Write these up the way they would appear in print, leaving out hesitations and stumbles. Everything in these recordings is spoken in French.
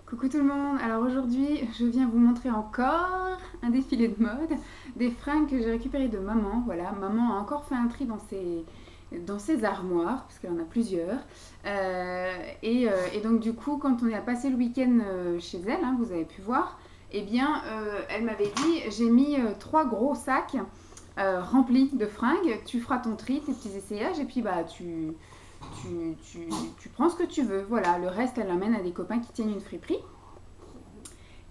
Coucou tout le monde, alors aujourd'hui je viens vous montrer encore un défilé de mode, des fringues que j'ai récupérées de maman. Voilà, maman a encore fait un tri dans ses armoires, parce qu'elle en a plusieurs. Et donc du coup, quand on est passé le week-end chez elle, hein, vous avez pu voir, eh bien elle m'avait dit, j'ai mis 3 gros sacs remplis de fringues, tu feras ton tri, tes petits essayages, et puis bah tu, tu, tu prends ce que tu veux. Voilà, le reste, elle l'amène à des copains qui tiennent une friperie.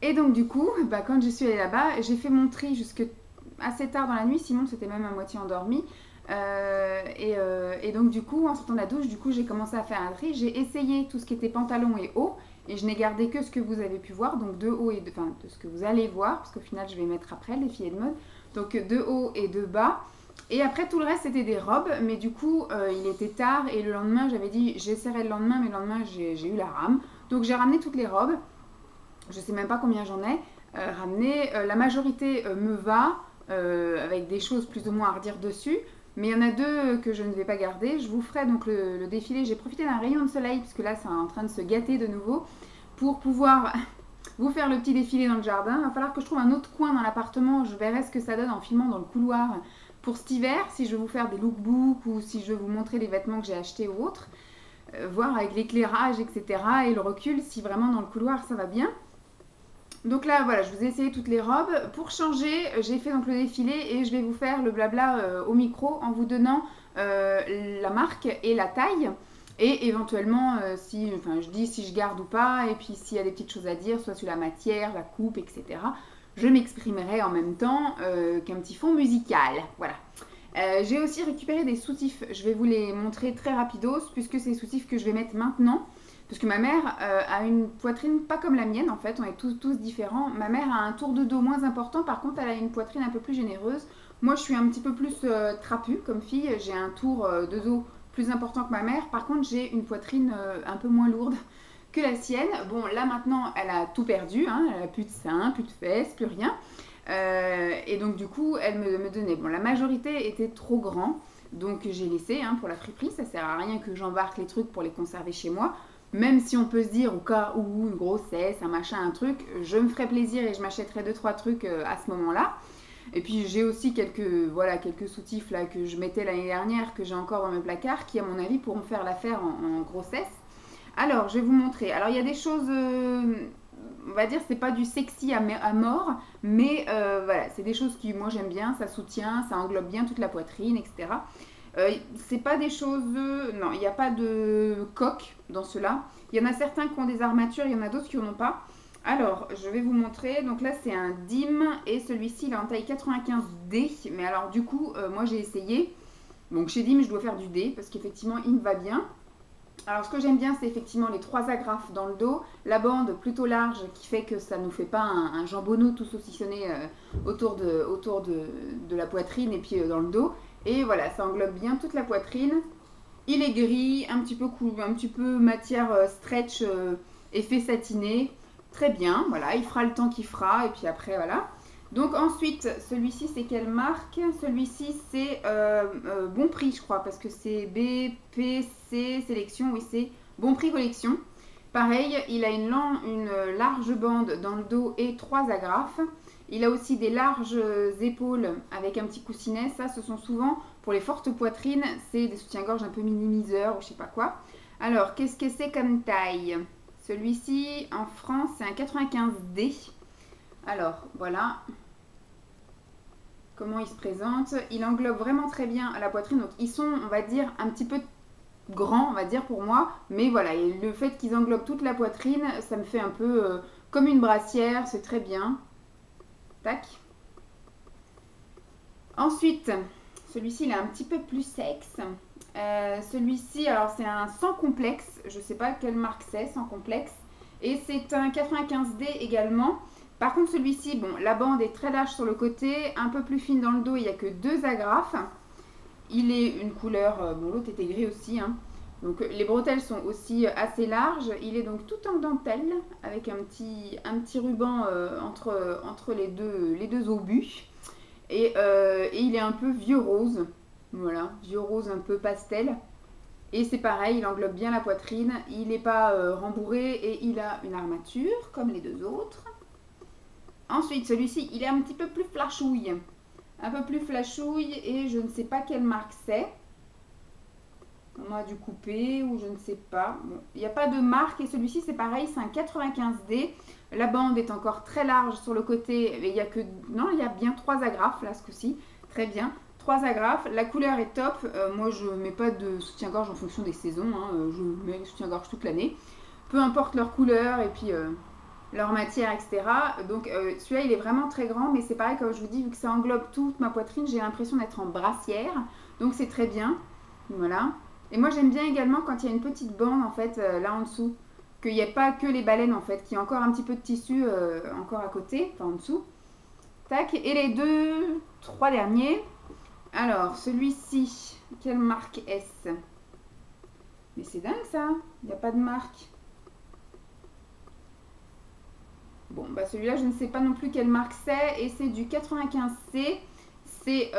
Et donc, du coup, bah, quand je suis allée là-bas, j'ai fait mon tri jusque assez tard dans la nuit. Simon s'était même à moitié endormi. Et donc, du coup, en sortant de la douche, du coup, j'ai commencé à faire un tri. J'ai essayé tout ce qui était pantalon et haut. Et je n'ai gardé que ce que vous avez pu voir, donc de haut et de, enfin, de ce que vous allez voir, parce qu'au final, je vais mettre après les filets de mode. Donc, de haut et de bas. Et après, tout le reste, c'était des robes. Mais du coup, il était tard. Et le lendemain, j'avais dit, j'essaierai le lendemain. Mais le lendemain, j'ai eu la rame. Donc, j'ai ramené toutes les robes. Je sais même pas combien j'en ai ramené. La majorité me va, avec des choses plus ou moins à redire dessus. Mais il y en a deux que je ne vais pas garder. Je vous ferai donc le défilé. J'ai profité d'un rayon de soleil, puisque là, c'est en train de se gâter de nouveau, pour pouvoir vous faire le petit défilé dans le jardin. Il va falloir que je trouve un autre coin dans l'appartement. Je verrai ce que ça donne en filmant dans le couloir pour cet hiver, si je veux vous faire des lookbooks ou si je veux vous montrer les vêtements que j'ai achetés ou autres. Voir avec l'éclairage, etc. et le recul, si vraiment dans le couloir ça va bien. Donc là, voilà, je vous ai essayé toutes les robes. Pour changer, j'ai fait donc le défilé et je vais vous faire le blabla au micro en vous donnant la marque et la taille. Et éventuellement, je dis si je garde ou pas, et puis s'il y a des petites choses à dire, soit sur la matière, la coupe, etc. Je m'exprimerai en même temps qu'un petit fond musical. Voilà. J'ai aussi récupéré des soutifs. Je vais vous les montrer très rapidos, puisque c'est des soutifs que je vais mettre maintenant. Parce que ma mère a une poitrine pas comme la mienne en fait, on est tous différents. Ma mère a un tour de dos moins important, par contre elle a une poitrine un peu plus généreuse. Moi je suis un petit peu plus trapue comme fille, j'ai un tour de dos plus important que ma mère. Par contre j'ai une poitrine un peu moins lourde que la sienne. Bon là maintenant elle a tout perdu, hein, elle a plus de seins, plus de fesses, plus rien. Et donc du coup elle me donnait, bon la majorité était trop grand. Donc j'ai laissé hein, pour la friperie, ça sert à rien que j'embarque les trucs pour les conserver chez moi. Même si on peut se dire au cas où une grossesse, un machin, un truc, je me ferai plaisir et je m'achèterai 2-3 trucs à ce moment-là. Et puis j'ai aussi quelques soutifs là que je mettais l'année dernière que j'ai encore dans mes placards qui à mon avis pourront faire l'affaire en grossesse. Alors je vais vous montrer. Alors il y a des choses, on va dire c'est pas du sexy à mort, mais voilà c'est des choses qui moi j'aime bien, ça soutient, ça englobe bien toute la poitrine, etc. C'est pas des choses. Non, il n'y a pas de coque dans cela. Il y en a certains qui ont des armatures, il y en a d'autres qui n'en ont pas. Alors, je vais vous montrer. Donc là, c'est un DIM et celui-ci, il est en taille 95D. Mais alors, du coup, moi j'ai essayé. Donc chez DIM, je dois faire du D parce qu'effectivement, il me va bien. Alors, ce que j'aime bien, c'est effectivement les 3 agrafes dans le dos, la bande plutôt large qui fait que ça ne nous fait pas un jambonneau tout saucissonné autour de la poitrine et puis dans le dos. Et voilà, ça englobe bien toute la poitrine. Il est gris, un petit peu matière stretch, effet satiné. Très bien, voilà, il fera le temps qu'il fera et puis après voilà. Donc ensuite, celui-ci c'est quelle marque? Celui-ci c'est Bon Prix je crois parce que c'est BPC Sélection, oui c'est Bon Prix Collection. Pareil, il a une large bande dans le dos et 3 agrafes. Il a aussi des larges épaules avec un petit coussinet. Ça, ce sont souvent pour les fortes poitrines. C'est des soutiens-gorge un peu minimiseurs ou je sais pas quoi. Alors, qu'est-ce que c'est comme taille? Celui-ci, en France, c'est un 95D. Alors, voilà comment il se présente. Il englobe vraiment très bien la poitrine. Donc, ils sont, on va dire, un petit peu grands, on va dire, pour moi. Mais voilà, et le fait qu'ils englobent toute la poitrine, ça me fait un peu comme une brassière. C'est très bien. Tac. Ensuite, celui-ci, il est un petit peu plus sexe. Celui-ci, alors c'est un sans complexe. Je ne sais pas quelle marque c'est, sans complexe. Et c'est un 95D également. Par contre, celui-ci, bon, la bande est très large sur le côté, un peu plus fine dans le dos. Il n'y a que 2 agrafes. Il est une couleur, bon, l'autre était gris aussi, hein. Donc les bretelles sont aussi assez larges. Il est donc tout en dentelle avec un petit ruban entre les deux obus. Et il est un peu vieux rose. Voilà, vieux rose un peu pastel. Et c'est pareil, il englobe bien la poitrine, il n'est pas rembourré et il a une armature comme les deux autres. Ensuite, celui-ci, il est un petit peu plus flashouille. Un peu plus flashouille et je ne sais pas quelle marque c'est. On a dû couper ou je ne sais pas. Bon, il n'y a pas de marque et celui-ci c'est pareil, c'est un 95D. La bande est encore très large sur le côté. Et il y a que... Non, il y a bien 3 agrafes là ce coup-ci. Très bien. 3 agrafes. La couleur est top. Moi je ne mets pas de soutien-gorge en fonction des saisons. Hein. Je mets le soutien-gorge toute l'année. Peu importe leur couleur et puis leur matière, etc. Donc celui-là il est vraiment très grand. Mais c'est pareil comme je vous dis, vu que ça englobe toute ma poitrine, j'ai l'impression d'être en brassière. Donc c'est très bien. Voilà. Et moi j'aime bien également quand il y a une petite bande en fait là en dessous, qu'il n'y ait pas que les baleines en fait, qu'il y ait encore un petit peu de tissu encore à côté, enfin en dessous. Tac, et les 3 derniers. Alors celui-ci, quelle marque est-ce? Mais c'est dingue ça, il n'y a pas de marque. Bon bah celui-là je ne sais pas non plus quelle marque c'est et c'est du 95C. C'est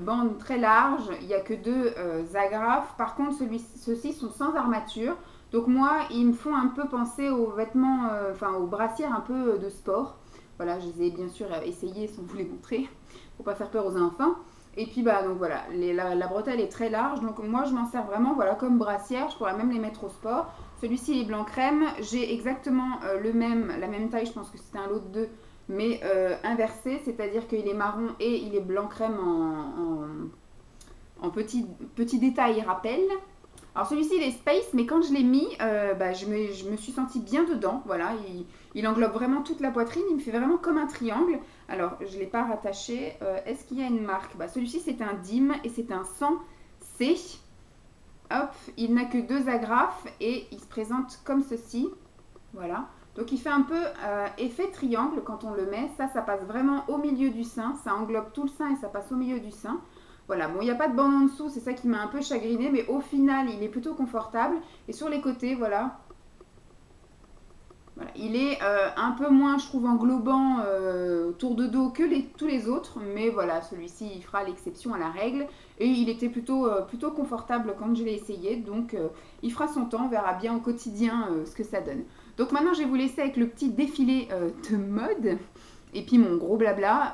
bande très large, il n'y a que 2 agrafes. Par contre, ceux-ci sont sans armature. Donc moi, ils me font un peu penser aux vêtements, enfin aux brassières un peu de sport. Voilà, je les ai bien sûr essayées sans vous les montrer, pour pas faire peur aux enfants. Et puis bah donc voilà, la bretelle est très large. Donc moi, je m'en sers vraiment voilà comme brassière. Je pourrais même les mettre au sport. Celui-ci est blanc crème. J'ai exactement la même taille. Je pense que c'était un lot de 2. Mais inversé, c'est-à-dire qu'il est marron et il est blanc crème en petit détail rappel. Alors celui-ci il est space, mais quand je l'ai mis, je me suis sentie bien dedans. Voilà, il englobe vraiment toute la poitrine, il me fait vraiment comme un triangle. Alors je ne l'ai pas rattaché. Est-ce qu'il y a une marque? Celui-ci c'est un DIM et c'est un 100C. Hop, il n'a que 2 agrafes et il se présente comme ceci. Voilà. Donc il fait un peu effet triangle quand on le met. Ça passe vraiment au milieu du sein. Ça englobe tout le sein et ça passe au milieu du sein. Voilà, bon, il n'y a pas de bande en dessous, c'est ça qui m'a un peu chagriné, mais au final, il est plutôt confortable. Et sur les côtés, voilà. Voilà, il est un peu moins, je trouve, englobant autour de dos que tous les autres. Mais voilà, celui-ci, il fera l'exception à la règle. Et il était plutôt confortable quand je l'ai essayé. Donc, il fera son temps, on verra bien au quotidien ce que ça donne. Donc maintenant, je vais vous laisser avec le petit défilé de mode. Et puis mon gros blabla.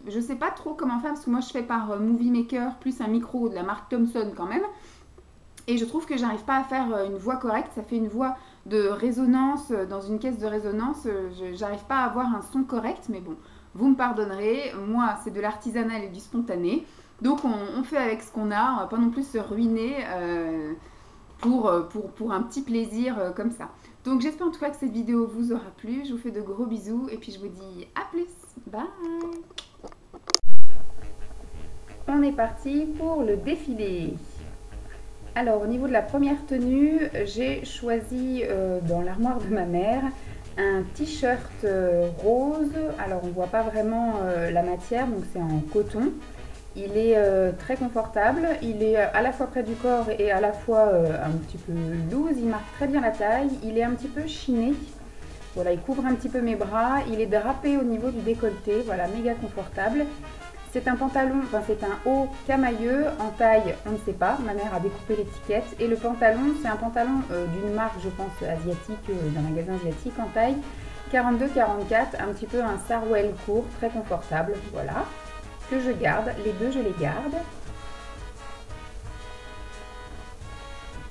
Je ne sais pas trop comment faire parce que moi, je fais par Movie Maker plus un micro de la marque Thomson quand même. Et je trouve que j'arrive pas à faire une voix correcte. Ça fait une voix de résonance dans une caisse de résonance. J'arrive pas à avoir un son correct. Mais bon, vous me pardonnerez. Moi, c'est de l'artisanal et du spontané. Donc, on fait avec ce qu'on a. On va pas non plus se ruiner pour un petit plaisir comme ça. Donc, j'espère en tout cas que cette vidéo vous aura plu. Je vous fais de gros bisous. Et puis, je vous dis à plus. Bye! On est parti pour le défilé. Alors au niveau de la première tenue, j'ai choisi dans l'armoire de ma mère un t-shirt rose. Alors on ne voit pas vraiment la matière, donc c'est en coton. Il est très confortable, il est à la fois près du corps et à la fois un petit peu loose. Il marque très bien la taille, il est un petit peu chiné. Voilà, il couvre un petit peu mes bras, il est drapé au niveau du décolleté, voilà, méga confortable. C'est un pantalon, enfin c'est un haut camailleux en taille, on ne sait pas, ma mère a découpé l'étiquette. Et le pantalon, c'est un pantalon d'une marque, je pense, asiatique, d'un magasin asiatique en taille 42-44, un petit peu un sarouel court, très confortable, voilà, que je garde. Les deux, je les garde.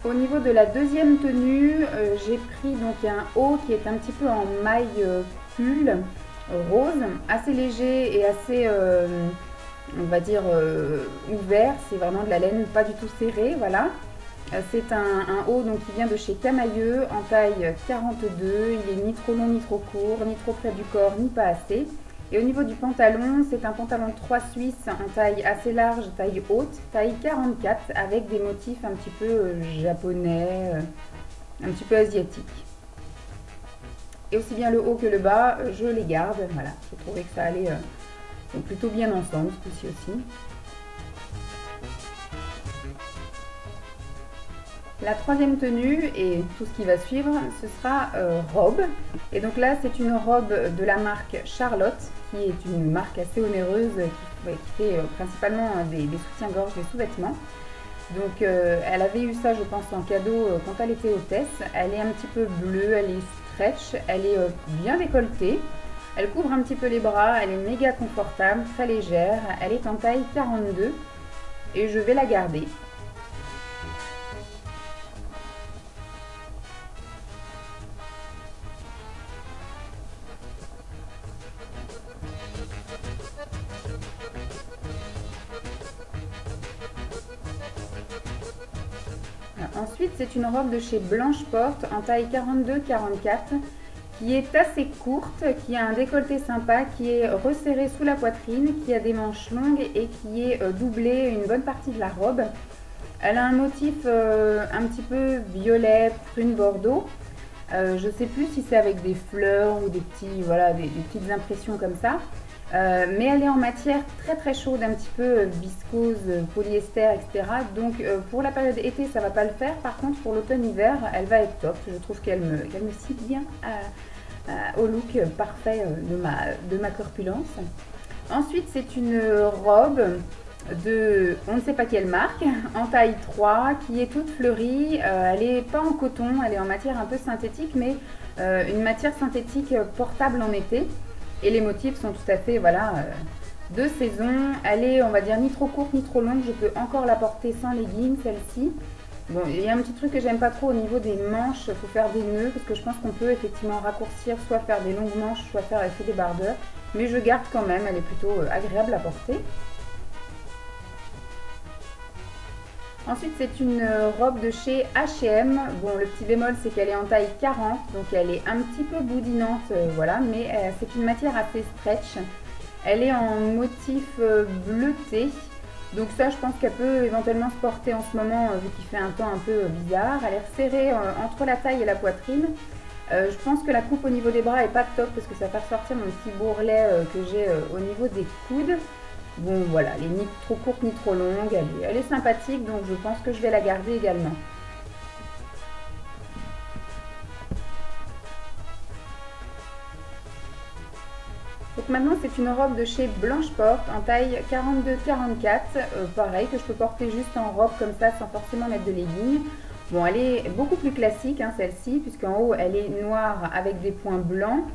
Au niveau de la deuxième tenue, j'ai pris donc un haut qui est un petit peu en maille pull rose, assez léger et assez... on va dire ouvert, c'est vraiment de la laine pas du tout serrée, voilà. C'est un haut donc qui vient de chez Camailleux en taille 42, il est ni trop long ni trop court, ni trop près du corps, ni pas assez. Et au niveau du pantalon, c'est un pantalon 3 suisse en taille assez large, taille haute, taille 44, avec des motifs un petit peu japonais, un petit peu asiatiques. Et aussi bien le haut que le bas, je les garde, voilà, j'ai trouvé que ça allait... donc plutôt bien ensemble, ce coup-ci aussi. La troisième tenue et tout ce qui va suivre, ce sera robe. Et donc là, c'est une robe de la marque Charlotte, qui est une marque assez onéreuse, qui fait principalement des soutiens-gorge, des sous-vêtements. Donc elle avait eu ça je pense en cadeau quand elle était hôtesse. Elle est un petit peu bleue, elle est stretch, elle est bien décolletée. Elle couvre un petit peu les bras, elle est méga confortable, très légère. Elle est en taille 42 et je vais la garder. Ensuite, c'est une robe de chez Blanche Porte en taille 42-44 qui est assez courte, qui a un décolleté sympa, qui est resserré sous la poitrine, qui a des manches longues et qui est doublée une bonne partie de la robe. Elle a un motif un petit peu violet, prune bordeaux. Je ne sais plus si c'est avec des fleurs ou des petits, voilà, des petites impressions comme ça. Mais elle est en matière très très chaude, un petit peu viscose, polyester, etc. Donc pour la période été, ça va pas le faire. Par contre, pour l'automne-hiver, elle va être top. Je trouve qu'elle me sied bien au look parfait de ma corpulence. Ensuite, c'est une robe de on ne sait pas quelle marque, en taille 3, qui est toute fleurie. Elle n'est pas en coton, elle est en matière un peu synthétique, mais une matière synthétique portable en été. Et les motifs sont tout à fait, voilà, de saison. Elle est, on va dire, ni trop courte ni trop longue. Je peux encore la porter sans legging, celle-ci. Bon, il y a un petit truc que j'aime pas trop au niveau des manches. Il faut faire des nœuds parce que je pense qu'on peut effectivement raccourcir, soit faire des longues manches, soit faire effet débardeur. Mais je garde quand même, elle est plutôt agréable à porter. Ensuite, c'est une robe de chez H&M. Bon, le petit bémol, c'est qu'elle est en taille 40, donc elle est un petit peu boudinante, voilà, mais c'est une matière assez stretch. Elle est en motif bleuté, donc ça, je pense qu'elle peut éventuellement se porter en ce moment, vu qu'il fait un temps un peu bizarre. Elle est resserrée entre la taille et la poitrine. Je pense que la coupe au niveau des bras est pas top, parce que ça va faire sortir mon petit bourrelet que j'ai au niveau des coudes. Bon voilà, elle est ni trop courte ni trop longue, elle est sympathique, donc je pense que je vais la garder également. Donc maintenant c'est une robe de chez Blanche Porte en taille 42-44, pareil que je peux porter juste en robe comme ça sans forcément mettre de leggings. Bon, elle est beaucoup plus classique hein, celle-ci, puisqu'en haut elle est noire avec des points blancs.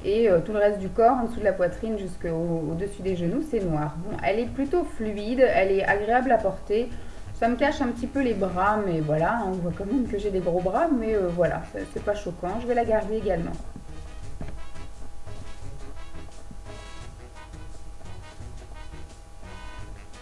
Et tout le reste du corps, en dessous de la poitrine jusqu'au-dessus des genoux, c'est noir. Bon, elle est plutôt fluide, elle est agréable à porter. Ça me cache un petit peu les bras, mais voilà, on voit quand même que j'ai des gros bras, mais voilà, c'est pas choquant. Je vais la garder également.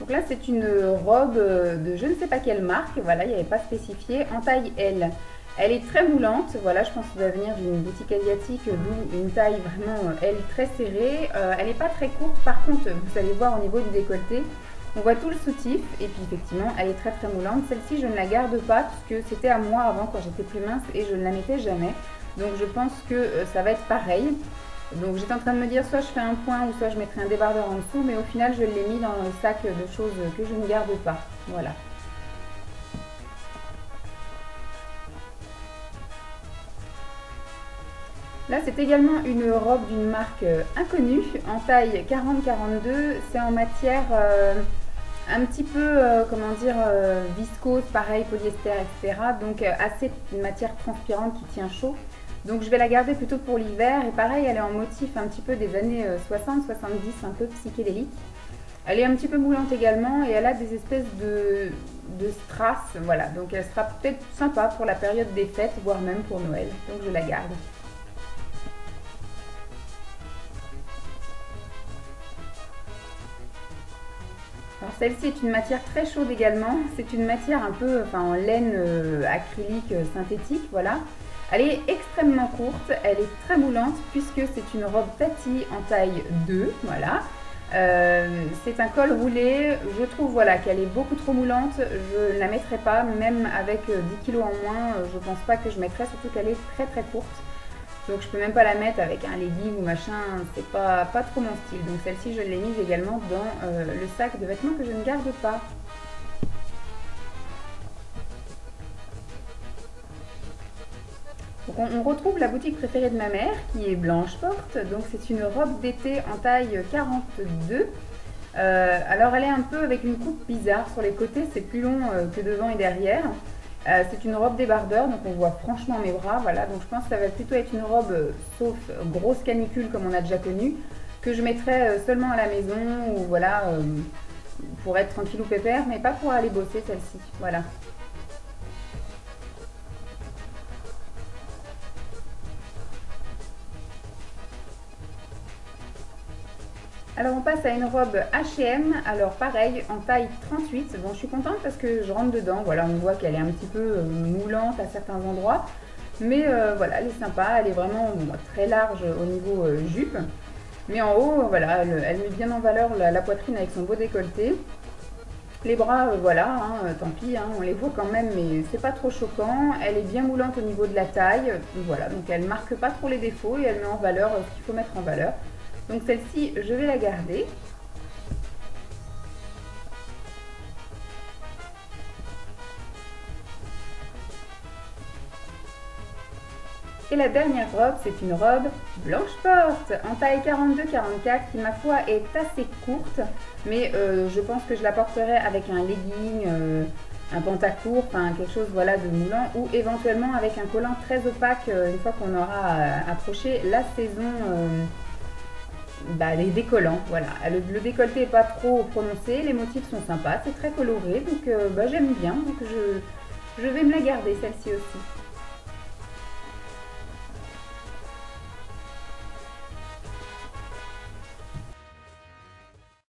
Donc là, c'est une robe de je ne sais pas quelle marque, voilà, il n'y avait pas spécifié, en taille L. Elle est très moulante, voilà, je pense que ça doit venir d'une boutique asiatique, d'où une taille vraiment, elle, très serrée. Elle n'est pas très courte, par contre, vous allez voir au niveau du décolleté, on voit tout le soutif, et puis effectivement, elle est très très moulante. Celle-ci, je ne la garde pas, puisque c'était à moi avant, quand j'étais plus mince, et je ne la mettais jamais. Donc je pense que ça va être pareil. Donc j'étais en train de me dire, soit je fais un point, ou soit je mettrai un débardeur en dessous, mais au final, je l'ai mis dans le sac de choses que je ne garde pas. Voilà. Là, c'est également une robe d'une marque inconnue, en taille 40-42. C'est en matière un petit peu, comment dire, viscose, pareil, polyester, etc. Donc, assez une matière transpirante qui tient chaud. Donc, je vais la garder plutôt pour l'hiver. Et pareil, elle est en motif un petit peu des années 60-70, un peu psychédélique. Elle est un petit peu moulante également et elle a des espèces de strass. Voilà, donc elle sera peut-être sympa pour la période des fêtes, voire même pour Noël. Donc, je la garde. Alors celle-ci est une matière très chaude également, c'est une matière un peu en laine acrylique synthétique, voilà. Elle est extrêmement courte, elle est très moulante puisque c'est une robe tati en taille 2, voilà. C'est un col roulé, je trouve voilà, qu'elle est beaucoup trop moulante, je ne la mettrai pas, même avec 10 kg en moins, je pense pas que je mettrai, surtout qu'elle est très très courte. Donc je peux même pas la mettre avec un legging ou machin, c'est pas trop mon style. Donc celle-ci je l'ai mise également dans le sac de vêtements que je ne garde pas. Donc on retrouve la boutique préférée de ma mère qui est Blanche Porte. Donc c'est une robe d'été en taille 42. Alors elle est un peu avec une coupe bizarre sur les côtés, c'est plus long que devant et derrière. C'est une robe débardeur, donc on voit franchement mes bras, voilà. Donc je pense que ça va plutôt être une robe, sauf grosse canicule comme on a déjà connu, que je mettrai seulement à la maison ou voilà, pour être tranquille ou pépère, mais pas pour aller bosser celle-ci, voilà. Alors on passe à une robe H&M, alors pareil en taille 38. Bon, je suis contente parce que je rentre dedans, voilà, on voit qu'elle est un petit peu moulante à certains endroits, mais voilà, elle est sympa, elle est vraiment bon, très large au niveau jupe, mais en haut, voilà, elle met bien en valeur la poitrine avec son beau décolleté. Les bras, voilà, hein, tant pis, hein, on les voit quand même, mais c'est pas trop choquant. Elle est bien moulante au niveau de la taille, voilà, donc elle marque pas trop les défauts et elle met en valeur ce qu'il faut mettre en valeur. Donc celle-ci, je vais la garder. Et la dernière robe, c'est une robe blanche porte en taille 42-44 qui, ma foi, est assez courte. Mais je pense que je la porterai avec un legging, un pantacourt, enfin quelque chose voilà, de moulant. Ou éventuellement avec un collant très opaque une fois qu'on aura approché la saison des collants. Voilà. Le décolleté n'est pas trop prononcé, les motifs sont sympas, c'est très coloré. Donc j'aime bien, donc je vais me la garder celle-ci aussi.